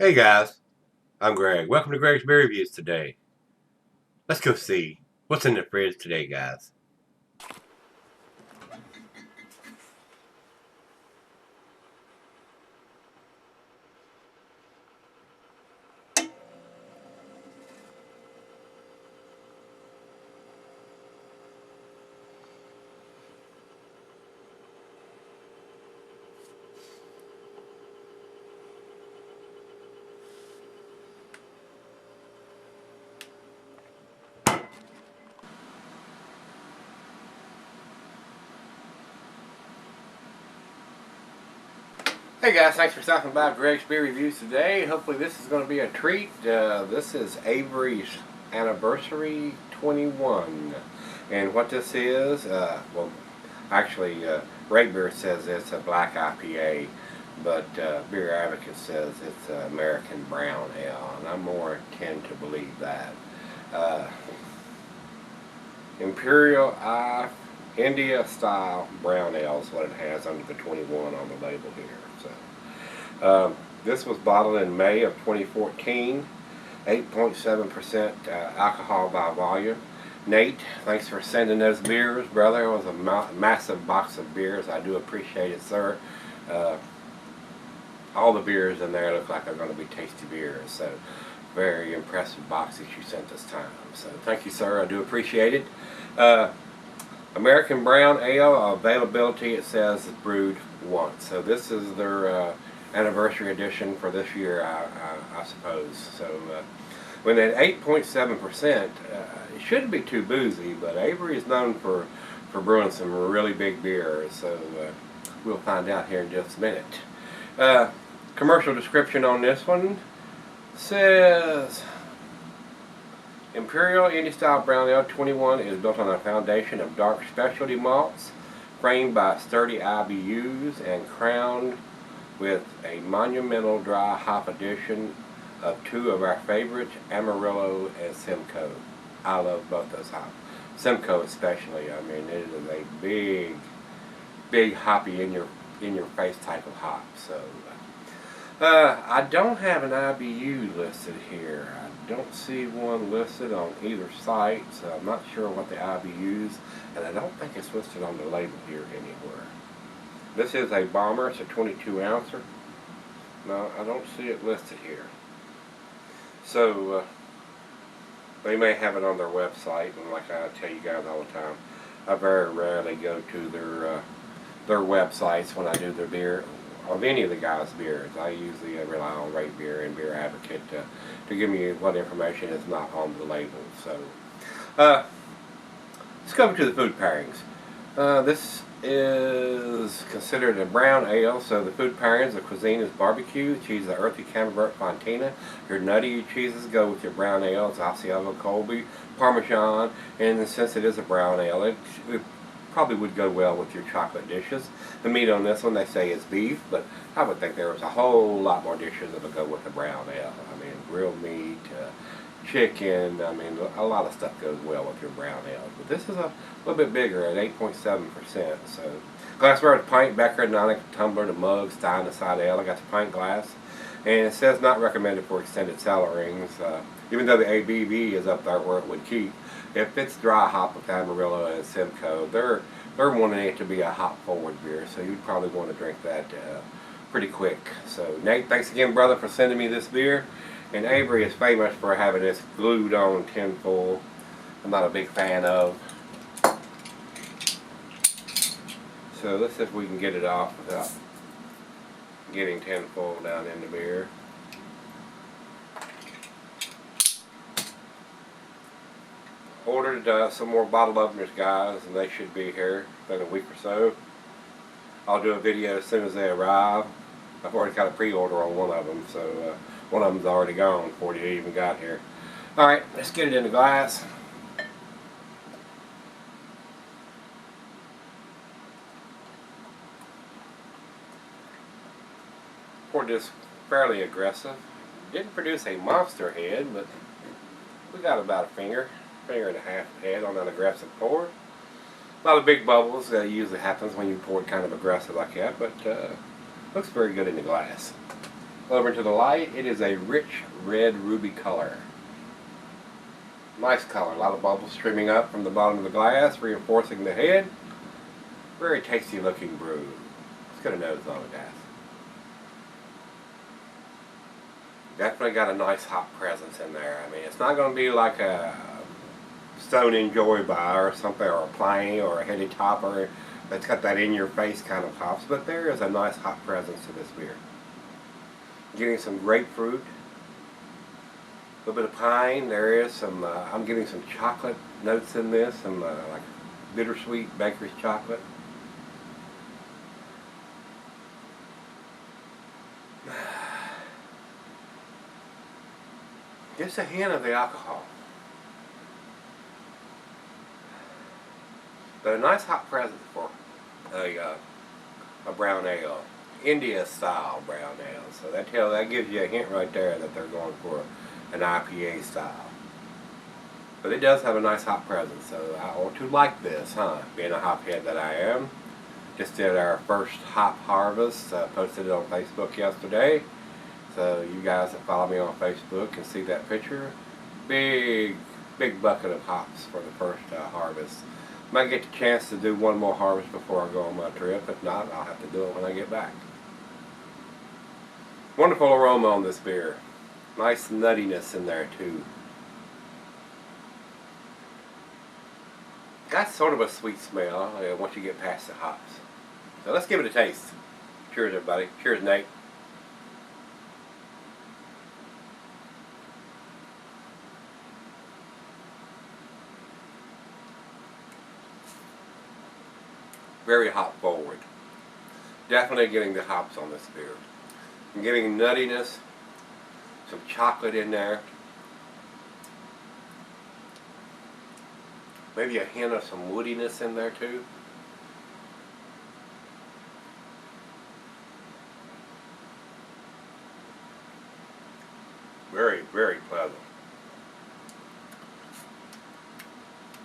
Hey guys, I'm Greg. Welcome to Gregsbeerreviews today. Let's go see what's in the fridge today, guys. Hey guys, thanks for stopping by Gregsbeerreviews today. Hopefully this is going to be a treat. This is Avery's Anniversary 21. And what this is, actually, Rate Beer says it's a black IPA, but Beer Advocate says it's an American Brown Ale, and I more tend to believe that. Imperial India style brown ale is what it has under the 21 on the label here. So this was bottled in May of 2014, 8.7% alcohol by volume. Nate, thanks for sending those beers, brother. It was a massive box of beers. I do appreciate it, sir. All the beers in there look like they're going to be tasty beers. So very impressive box that you sent this time. So thank you, sir. I do appreciate it. American Brown Ale availability, it says, is brewed once. So this is their anniversary edition for this year, I suppose. So when at 8.7%, it shouldn't be too boozy, but Avery is known for brewing some really big beers. So we'll find out here in just a minute. Commercial description on this one says, Imperial India Style Brown Ale 21 is built on a foundation of dark specialty malts, framed by sturdy IBUs and crowned with a monumental dry hop addition of two of our favorites, Amarillo and Simcoe. I love both those hops. Simcoe especially. I mean, it is a big hoppy in your face type of hop. So I don't have an IBU listed here. I don't see one listed on either site, so I'm not sure what the IBUs, and I don't think it's listed on the label here anywhere. This is a bomber. It's a 22 ouncer. No, I don't see it listed here. So they may have it on their website, and like I tell you guys all the time, I very rarely go to their websites when I do their beer, of any of the guys' beers. I usually rely on Rate Beer and Beer Advocate to give me what information is not on the label. So let's go over to the food pairings. This is considered a brown ale, so the food pairings, the cuisine is barbecue, cheese, the earthy Camembert Fontina. Your nutty cheeses go with your brown ale. It's Asiago Colby, Parmesan, and since it is a brown ale, it probably would go well with your chocolate dishes. The meat on this one, they say, is beef, but I would think there was a whole lot more dishes that would go with a brown ale. I mean, grilled meat, chicken, I mean, a lot of stuff goes well with your brown ale. But this is a little bit bigger at 8.7%. So, glassware with pint, Becker, Nonic, tumbler, the mug, stein, the side ale. I got the pint glass. And it says not recommended for extended cellar rings, even though the ABV is up there where it would keep. If it's dry hop with Amarillo and Simcoe, they're wanting it to be a hop forward beer, so you'd probably want to drink that pretty quick. So Nate, thanks again, brother, for sending me this beer. And Avery is famous for having this glued on tinfoil. I'm not a big fan of. So let's see if we can get it off without getting tinfoil down in the beer. Ordered some more bottle openers, guys, and they should be here within a week or so. I'll do a video as soon as they arrive. I've already got a pre-order on one of them, so one of them's already gone before they even got here. Alright, let's get it in the glass. Poured this fairly aggressive. Didn't produce a monster head, but we got about a finger and a half head on that aggressive pour. A lot of big bubbles that usually happens when you pour it kind of aggressive like that, but looks very good in the glass. Over to the light, it is a rich red ruby color. Nice color, a lot of bubbles streaming up from the bottom of the glass, reinforcing the head. Very tasty looking brew. Let's get a nose on it, guys. Definitely got a nice hop presence in there. I mean, it's not going to be like a Stone Enjoy Bar or something, or a Pliny or a Heady Topper that's got that in your face kind of hops, but there is a nice hop presence to this beer. Getting some grapefruit, a little bit of pine. There is some, I'm getting some chocolate notes in this, some like bittersweet baker's chocolate. Just a hint of the alcohol. But a nice hot presence for a brown ale. India style brown ale. So that gives you a hint right there that they're going for an IPA style. But it does have a nice hot presence, so I ought to like this, huh? Being a hophead that I am. Just did our first hop harvest, posted it on Facebook yesterday. So you guys that follow me on Facebook can see that picture. Big bucket of hops for the first harvest. Might get the chance to do one more harvest before I go on my trip. If not, I'll have to do it when I get back. Wonderful aroma on this beer. Nice nuttiness in there too. Got sort of a sweet smell once you get past the hops. So let's give it a taste. Cheers, everybody. Cheers, Nate. Very hop forward. Definitely getting the hops on this beer. I'm getting nuttiness, some chocolate in there, maybe a hint of some woodiness in there too. Very pleasant.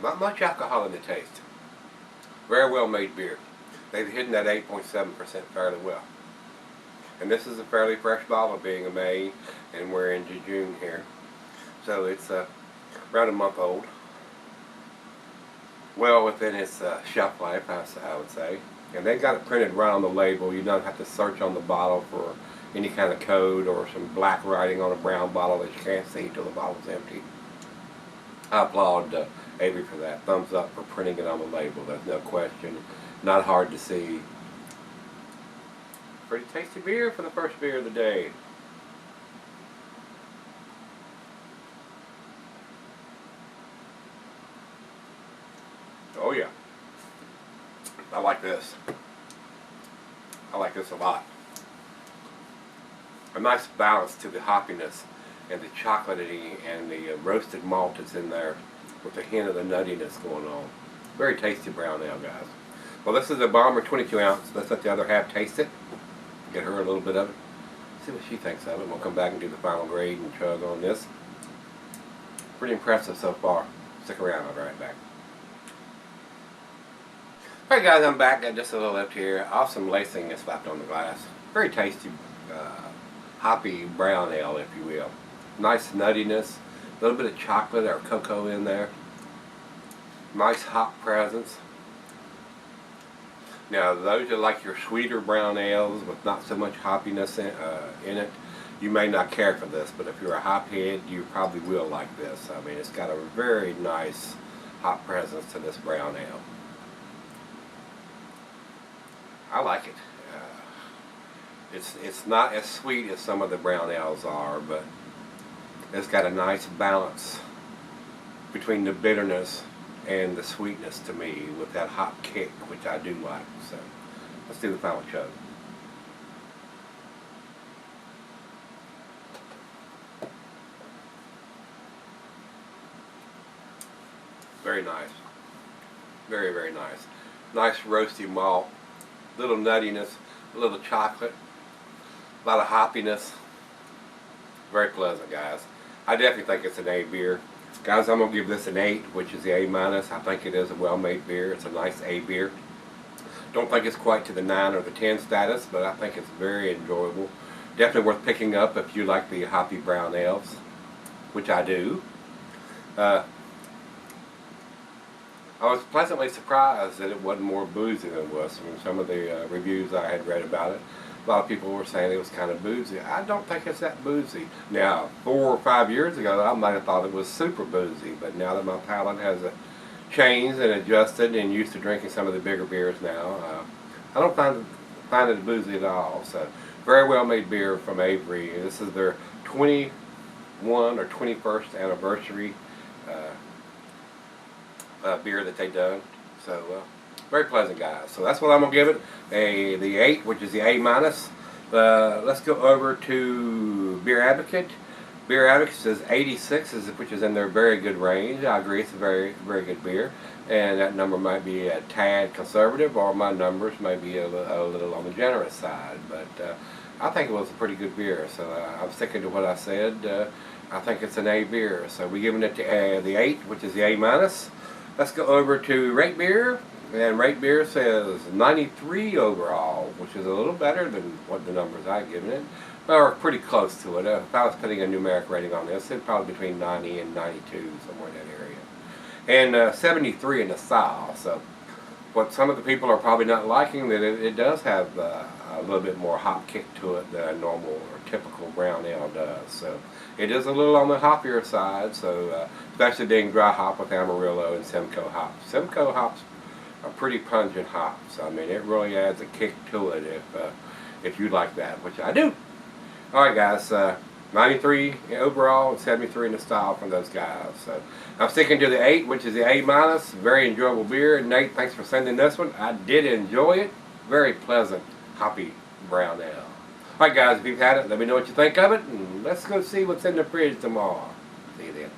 Not much alcohol in the taste. Very well made beer. They've hidden that 8.7% fairly well. And this is a fairly fresh bottle, being a May, and we're into June here. So it's around a month old. Well within its shelf life, I would say. And they've got it printed right on the label. You don't have to search on the bottle for any kind of code or some black writing on a brown bottle that you can't see until the bottle's empty. I applaud Avery for that. Thumbs up for printing it on the label. There's no question. Not hard to see. Pretty tasty beer for the first beer of the day. Oh yeah. I like this. I like this a lot. A nice balance to the hoppiness and the chocolatey and the roasted malt that's in there with a hint of the nuttiness going on. Very tasty brown ale, guys. Well, this is a Bomber 22 ounce. Let's let the other half taste it. Get her a little bit of it. See what she thinks of it. We'll come back and do the final grade and chug on this. Pretty impressive so far. Stick around, I'll be right back. Alright guys, I'm back. Got just a little left here. Awesome lacing is slapped on the glass. Very tasty, hoppy brown ale, if you will. Nice nuttiness. A little bit of chocolate or cocoa in there. Nice hop presence. Now, those are like your sweeter brown ales with not so much hoppiness in it. You may not care for this, but if you're a hophead, you probably will like this. I mean, it's got a very nice hop presence to this brown ale. I like it. It's not as sweet as some of the brown ales are, but it's got a nice balance between the bitterness and the sweetness to me with that hop kick, which I do like. So let's do the final chug. Very nice. Very nice. Nice roasty malt, little nuttiness, a little chocolate, a lot of hoppiness. Very pleasant, guys. I definitely think it's an A beer. Guys, I'm going to give this an 8, which is the A-. I think it is a well-made beer. It's a nice A beer. Don't think it's quite to the 9 or the 10 status, but I think it's very enjoyable. Definitely worth picking up if you like the hoppy brown ales, which I do. I was pleasantly surprised that it wasn't more boozy than it was from some of the reviews I had read about it. A lot of people were saying it was kind of boozy. I don't think it's that boozy. Now, 4 or 5 years ago, I might have thought it was super boozy, but now that my palate has changed and adjusted and used to drinking some of the bigger beers now, I don't find it boozy at all. So, very well made beer from Avery. This is their 21 or 21st anniversary beer that they done. So very pleasant, guys. So that's what I'm gonna give it, the 8, which is the A minus. Let's go over to Beer Advocate. Beer Advocate says 86, which is in their very good range. I agree, it's a very good beer, and that number might be a tad conservative, or my numbers may be a little on the generous side. But I think it was a pretty good beer, so I'm sticking to what I said. I think it's an A beer, so we're giving it the 8, which is the A minus. Let's go over to Rate Beer, and Rate Beer says 93 overall, which is a little better than what the numbers I've given it, or pretty close to it. If I was putting a numeric rating on this, it'd probably between 90 and 92, somewhere in that area. And 73 in the style, so what some of the people are probably not liking, that it does have a little bit more hop kick to it than a normal or typical brown ale does. So it is a little on the hoppier side, so especially being dry hop with Amarillo and Simcoe hops. Simcoe hops are pretty pungent hops. I mean, it really adds a kick to it if you like that, which I do. Alright guys, 93 overall and 73 in the style from those guys. So I'm sticking to the 8, which is the A minus. Very enjoyable beer. Nate, thanks for sending this one. I did enjoy it. Very pleasant, hoppy brown ale. Alright guys, if you've had it, let me know what you think of it, and let's go see what's in the fridge tomorrow. See you then.